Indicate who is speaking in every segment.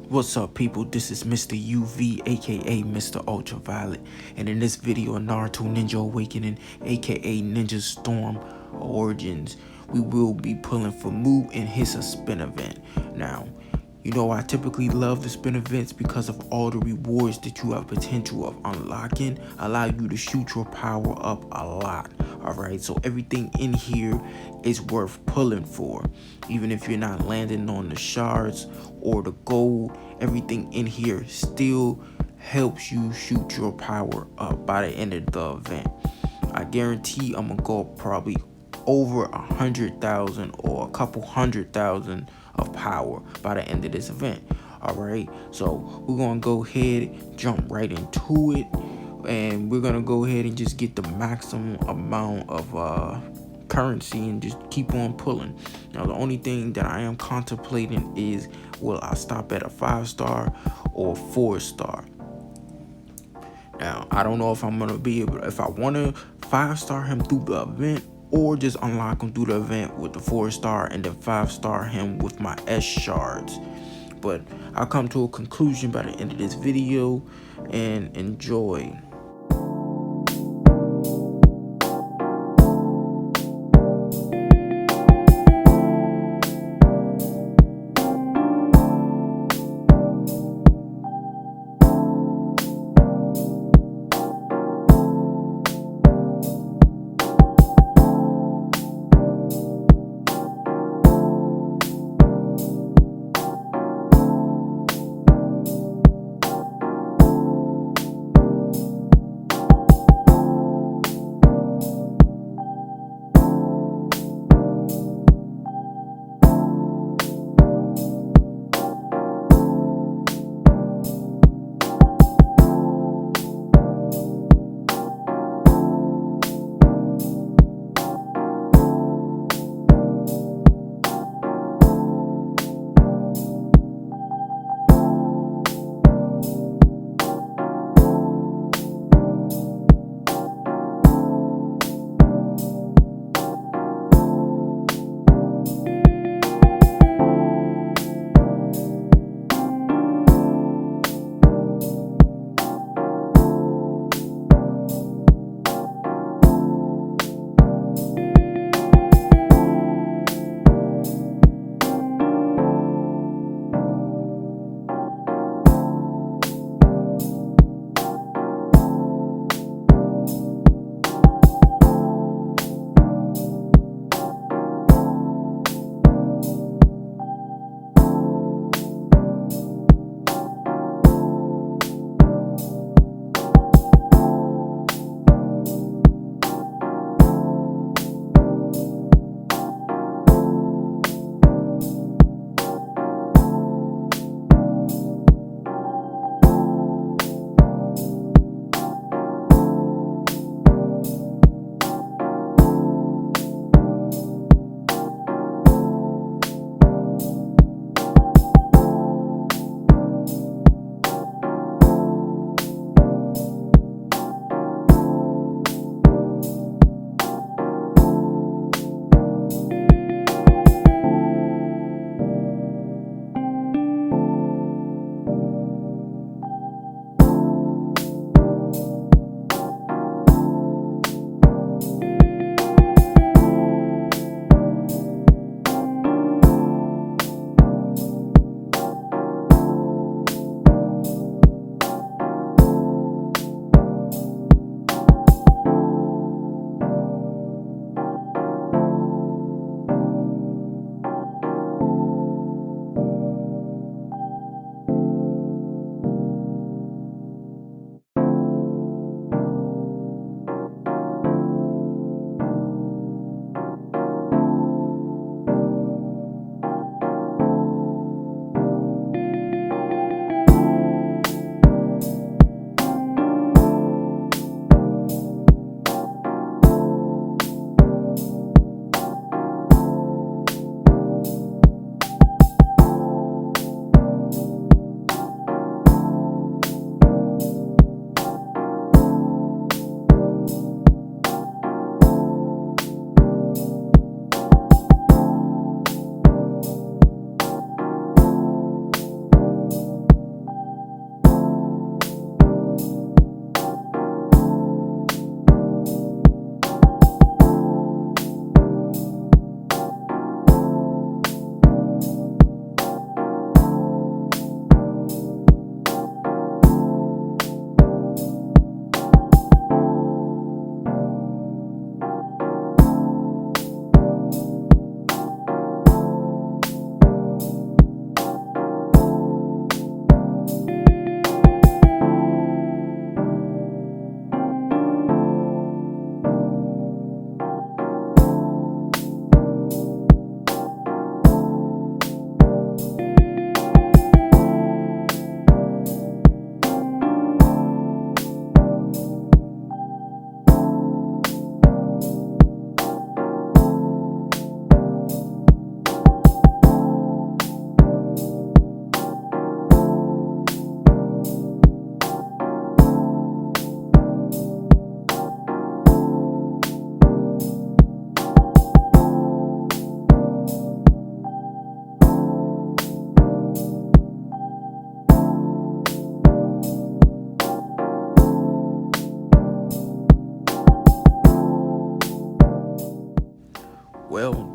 Speaker 1: What's up, people? This is Mr. UV, aka Mr. Ultraviolet, and in this video of Naruto Ninja Awakening, aka Ninja Storm Origins, we will be pulling for Mu in his spin event. Now, you know I typically love the spin events because of all the rewards that you have potential of unlocking, allow you to shoot your power up a lot. Alright, so everything in here is worth pulling for. Even if you're not landing on the shards or the gold, everything in here still helps you shoot your power up by the end of the event. I guarantee I'm gonna go probably over 100,000 or a couple 100,000 of power by the end of this event. Alright, so we're gonna go ahead, jump right into it, and we're gonna go ahead and just get the maximum amount of currency and just keep on pulling. Now the only thing that I am contemplating is, will I stop at a 5-star or 4-star? Now I don't know if I'm gonna be able, if I want to 5-star him through the event, or just unlock him through the event with the 4-star and then 5-star him with my S shards. But I'll come to a conclusion by the end of this video, and enjoy.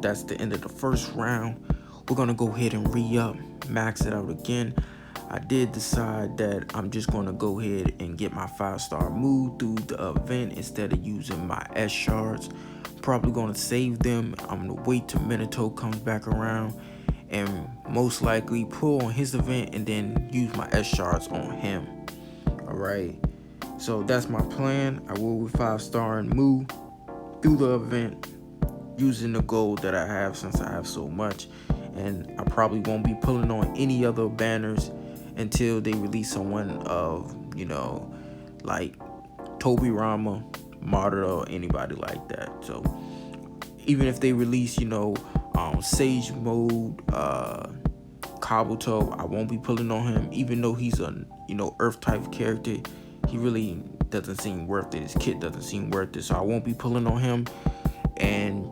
Speaker 1: that's the end of the first round. We're gonna go ahead and re-up, max it out again. I did decide that I'm just gonna go ahead and get my 5-star move through the event instead of using my S shards. Probably gonna save them. I'm gonna wait till Minato comes back around and most likely pull on his event and then use my S shards on him. Alright, so that's my plan. I will 5-star and move through the event using the gold that I have, since I have so much, and I probably won't be pulling on any other banners until they release someone of, like Toby Rama, Martyr, or anybody like that. So even if they release, Sage Mode, Kabuto, I won't be pulling on him, even though he's a, Earth type character. He really doesn't seem worth it. His kit doesn't seem worth it, so I won't be pulling on him. And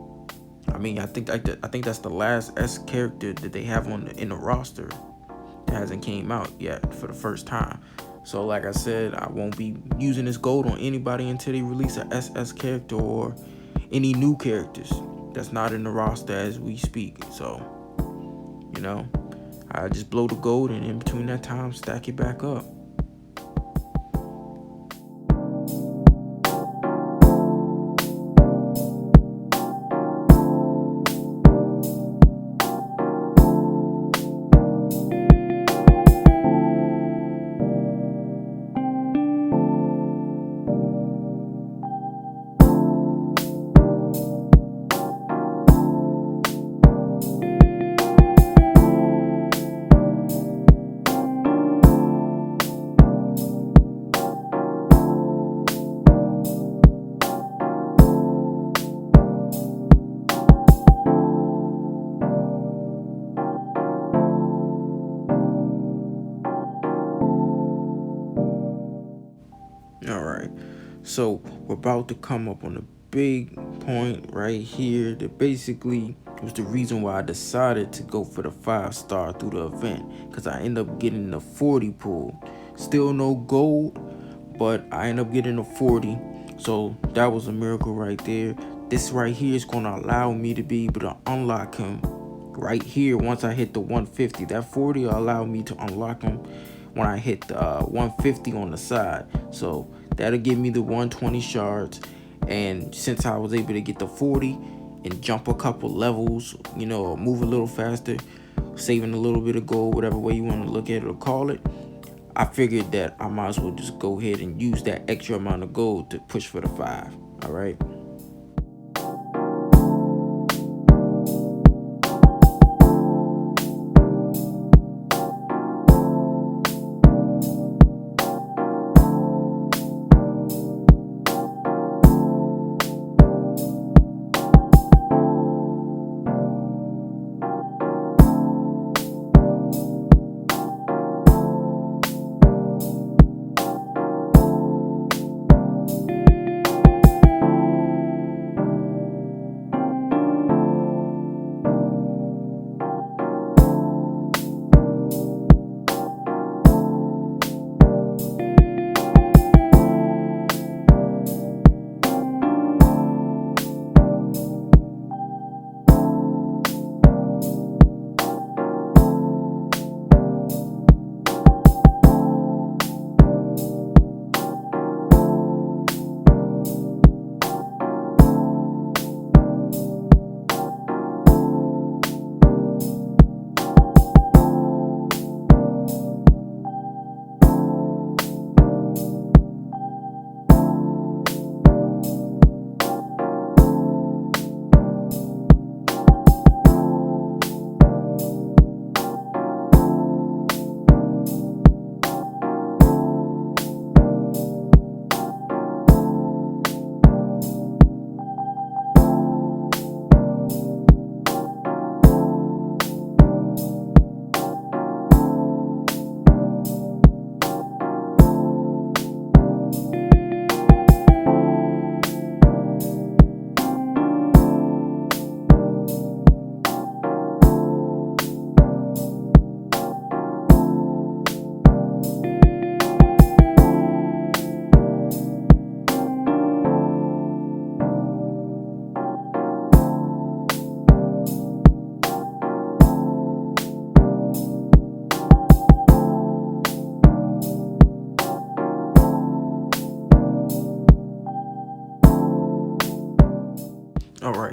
Speaker 1: I think that's the last S character that they have in the roster that hasn't came out yet for the first time. So like I said, I won't be using this gold on anybody until they release a SS character or any new characters that's not in the roster as we speak. So, I just blow the gold and in between that time stack it back up. Alright, so we're about to come up on a big point right here that basically was the reason why I decided to go for the 5-star through the event, because I end up getting the 40 pull. Still no gold, but I end up getting a 40, so that was a miracle right there. This right here is going to allow me to be able to unlock him right here once I hit the 150. That 40 will allow me to unlock him when I hit the 150 on the side. So that'll give me the 120 shards. And since I was able to get the 40 and jump a couple levels, move a little faster, saving a little bit of gold, whatever way you want to look at it or call it, I figured that I might as well just go ahead and use that extra amount of gold to push for the 5. All right.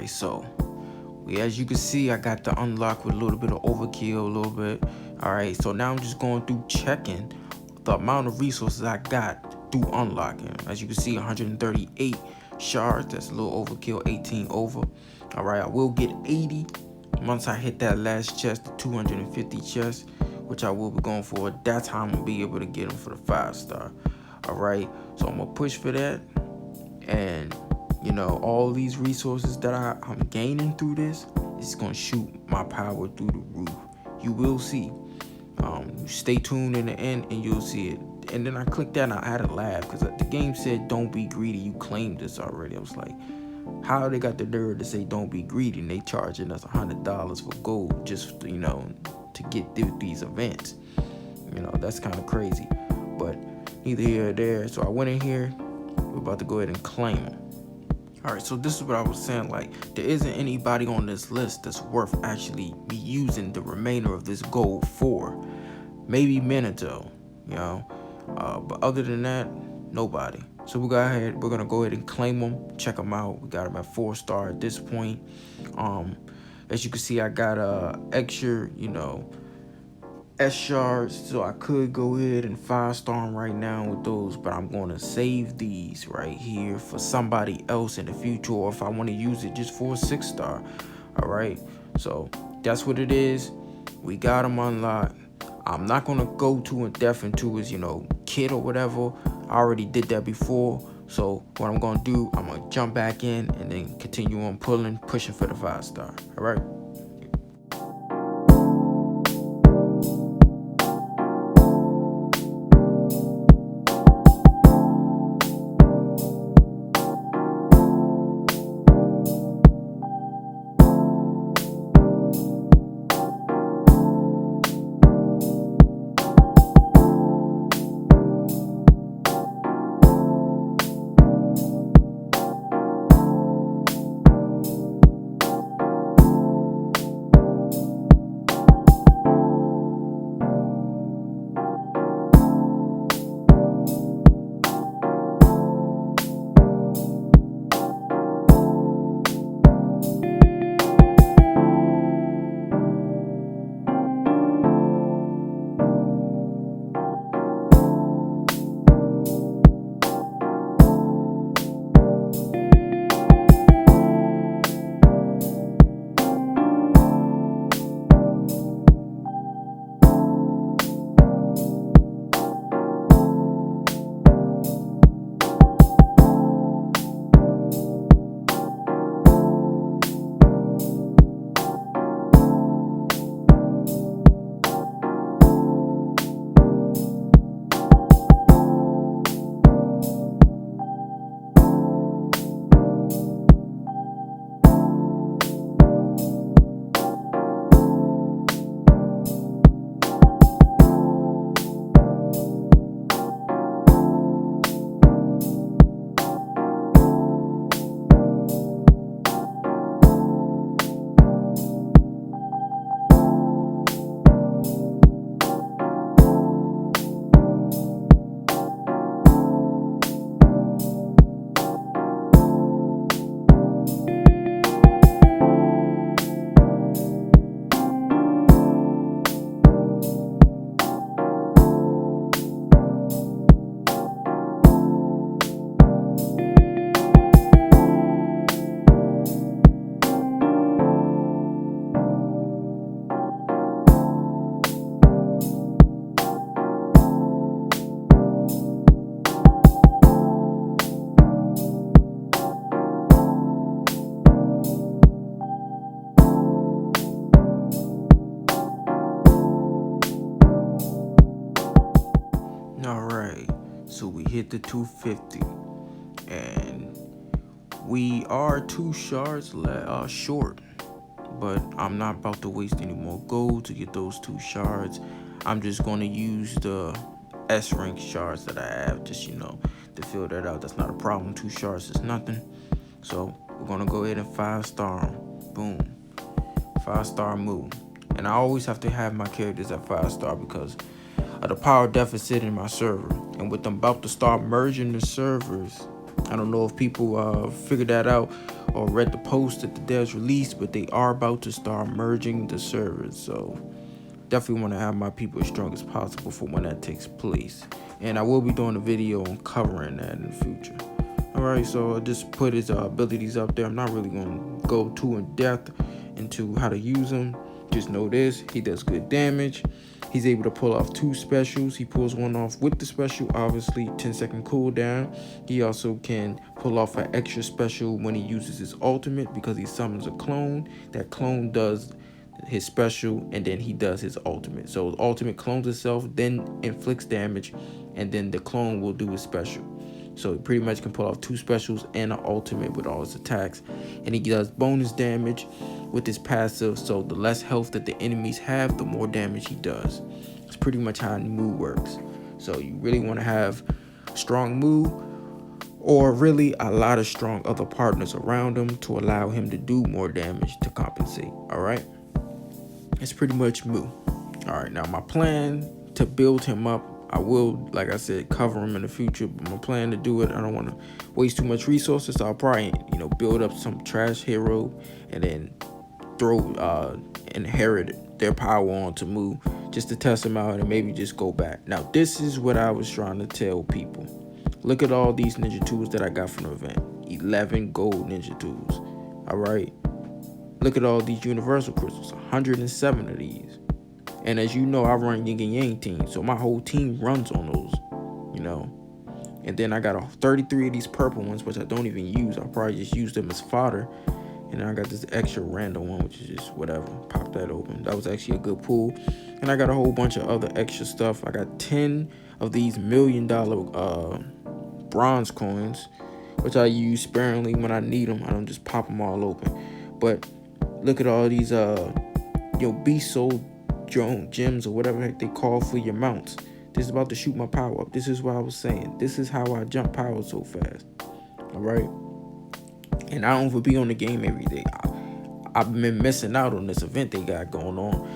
Speaker 1: right, so as you can see, I got the unlock with a little bit of overkill, a little bit. All right, so now I'm just going through checking the amount of resources I got through unlocking. As you can see, 138 shards. That's a little overkill, 18 over. All right, I will get 80 once I hit that last chest, the 250 chest, which I will be going for. That's how I'm gonna be able to get them for the 5-star. All right, so I'm gonna push for that. And you know, all these resources that I'm gaining through this is gonna shoot my power through the roof. You will see. Stay tuned in the end and you'll see it. And then I clicked that and I had to laugh because the game said don't be greedy. You claimed this already. I was like, how they got the nerve to say don't be greedy and they charging us $100 for gold just to, you know, to get through these events. You know, that's kind of crazy. But neither here or there. So I went in here. We're about to go ahead and claim them. All right, so this is what I was saying. Like, there isn't anybody on this list that's worth actually me using the remainder of this gold for. Maybe Minato, you know. But other than that, nobody. So we're gonna go ahead and claim them, check them out. We got them at 4-star at this point. As you can see, I got extra, you know, S shards, so I could go ahead and 5-star them right now with those, but I'm going to save these right here for somebody else in the future, or if I want to use it just for a 6-star. All right, so that's what it is. We got them unlocked. I'm not going to go too in depth into his, you know, kit or whatever. I already did that before. So what I'm going to do, I'm going to jump back in and then continue on pushing for the 5-star. All right. Alright, so we hit the 250 and we are 2 shards short, but I'm not about to waste any more gold to get those 2 shards. I'm just going to use the S rank shards that I have, just, you know, to fill that out. That's not a problem. 2 shards is nothing. So we're going to go ahead and 5-star them. Boom. 5-star move. And I always have to have my characters at 5-star because of the power deficit in my server. And with them about to start merging the servers, I don't know if people figured that out or read the post that the devs released, but they are about to start merging the servers. So definitely want to have my people as strong as possible for when that takes place. And I will be doing a video on covering that in the future. Alright, so I just put his abilities up there. I'm not really going to go too in depth into how to use him. Just know this, he does good damage. He's able to pull off 2 specials. He pulls one off with the special, obviously 10-second cooldown. He also can pull off an extra special when he uses his ultimate because he summons a clone. That clone does his special and then he does his ultimate. So his ultimate clones itself, then inflicts damage, and then the clone will do his special. So he pretty much can pull off 2 specials and an ultimate with all his attacks. And he does bonus damage with his passive, so the less health that the enemies have, the more damage he does. It's pretty much how Mu works. So you really want to have strong Mu, or really a lot of strong other partners around him to allow him to do more damage to compensate. Alright, it's pretty much Mu. Alright, now my plan to build him up, I will, like I said, cover him in the future, but my plan to do it, I don't want to waste too much resources, so I'll probably, build up some trash hero and then inherit their power onto Mu just to test them out and maybe just go back. Now, this is what I was trying to tell people. Look at all these ninja tools that I got from the event. 11 gold ninja tools. Alright. Look at all these universal crystals. 107 of these. And as you know, I run Yin and Yang team, so my whole team runs on those, And then I got 33 of these purple ones, which I don't even use. I'll probably just use them as fodder. And then I got this extra random one, which is just whatever. Pop that open. That was actually a good pull. And I got a whole bunch of other extra stuff. I got 10 of these $1 million bronze coins, which I use sparingly when I need them. I don't just pop them all open. But look at all these beast soul gems or whatever the heck they call for your mounts. This is about to shoot my power up. This is what I was saying. This is how I jump power so fast. Alright. And I don't even be on the game every day. I've been missing out on this event they got going on,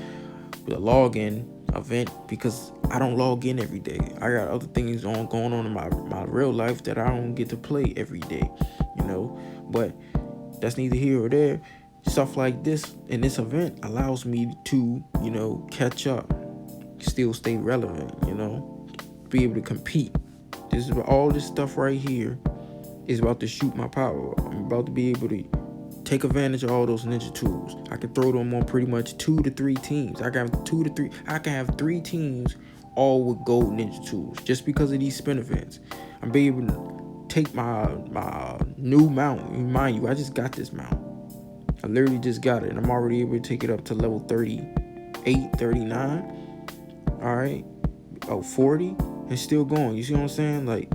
Speaker 1: the login event, because I don't log in every day. I got other things going on in my real life that I don't get to play every day, But that's neither here or there. Stuff like this in this event allows me to, catch up, still stay relevant, be able to compete. This is all this stuff right here is about to shoot my power. I'm about to be able to take advantage of all those ninja tools. I can throw them on pretty much 2 to 3 teams. I can have 3 teams all with gold ninja tools just because of these spin events. I'm be able to take my new mount. Mind you, I just got this mount. I literally just got it, and I'm already able to take it up to level 38, 39. All right, 40. It's still going. You see what I'm saying? Like,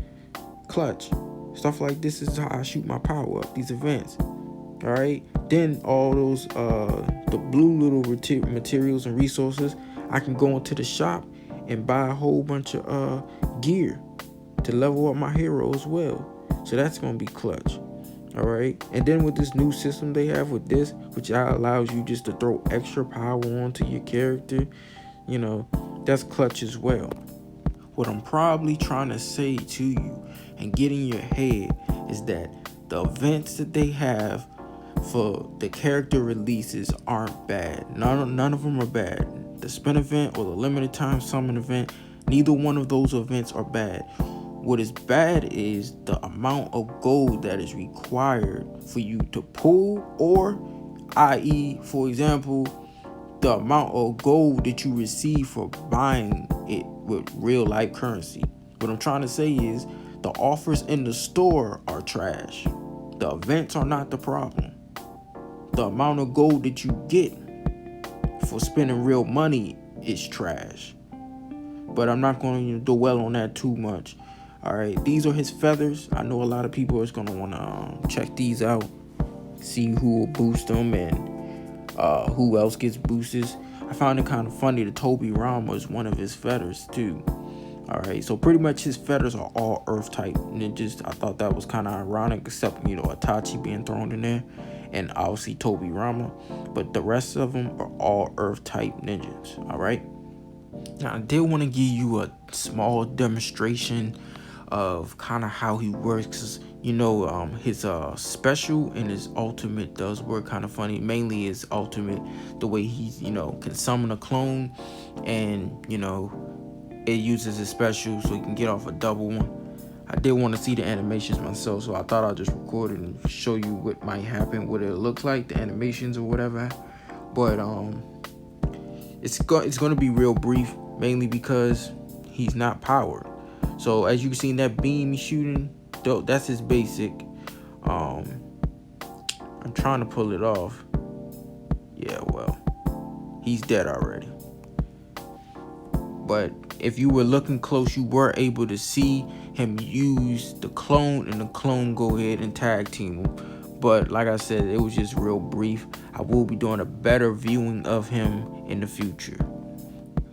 Speaker 1: clutch. Stuff like this is how I shoot my power up, these events. Alright, then all those the blue little materials and resources, I can go into the shop and buy a whole bunch of gear to level up my hero as well. So that's gonna be clutch. Alright, and then with this new system they have with this, which allows you just to throw extra power onto your character, that's clutch as well. What I'm probably trying to say to you and get in your head is that the events that they have for the character releases aren't bad. None of them are bad. The spin event or the limited time summon event, neither one of those events are bad. What is bad is the amount of gold that is required for you to pull, or i.e., for example, the amount of gold that you receive for buying it with real life currency. What I'm trying to say is the offers in the store are trash. The events are not the problem. The amount of gold that you get for spending real money is trash. But I'm not going to dwell on that too much. Alright, these are his feathers. I know a lot of people is going to want to check these out, see who will boost them and who else gets boosted. I found it kind of funny that Toby Rama is one of his feathers too. Alright, so pretty much his feathers are all earth type ninjas. I thought that was kind of ironic, except, Itachi being thrown in there, and obviously Toby Rama. But the rest of them are all earth type ninjas. Alright. Now, I did want to give you a small demonstration of kind of how he works. his special and his ultimate does work kind of funny. Mainly his ultimate, the way he's can summon a clone, and it uses his special so he can get off a double one. I did want to see the animations myself, so I thought I'd just record it and show you what might happen, what it looks like, the animations or whatever. But it's going to be real brief, mainly because he's not powered. So as you can see in that beam he's shooting, that's his basic. I'm trying to pull it off. Yeah, well, he's dead already. But if you were looking close, you were able to see him use the clone, and the clone go ahead and tag team him. But like I said, it was just real brief. I will be doing a better viewing of him in the future,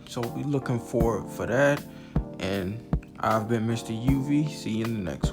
Speaker 1: so be looking forward for that. And I've been Mr. UV. See you in the next one.